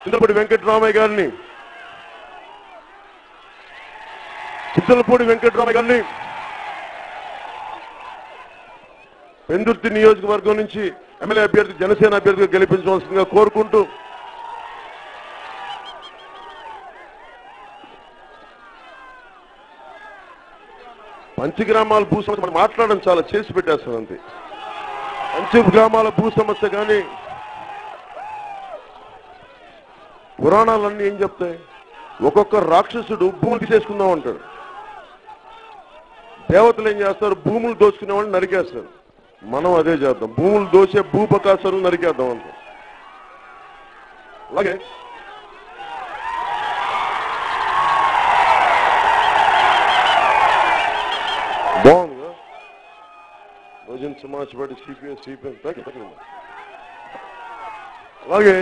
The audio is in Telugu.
చింతలపూడి వెంకటరామయ్య గారిని పెందుర్తి నియోజకవర్గం నుంచి ఎమ్మెల్యే అభ్యర్థి జనసేన అభ్యర్థిగా గెలిపించవలసిందిగా కోరుకుంటూ పంచగ్రామాల భూ సమస్య మాట్లాడడం చాలా చేసి పెట్టేస్తారు అంతే. పంచగ్రామాల భూ సమస్య కానీ పురాణాలన్నీ ఏం చెప్తాయి? ఒక్కొక్క రాక్షసుడు భూములు తీసేసుకుందాం అంటాడు. దేవతలు ఏం చేస్తారు? భూములు దోచుకునే వాళ్ళని నరికేస్తారు. మనం అదే చేద్దాం, భూములు దోచే భూపకాసులు నరికేద్దాం అంటాం. అలాగే బాగుందిగా బహుజన్ సమాజ్ పార్టీ సిపిఎం అలాగే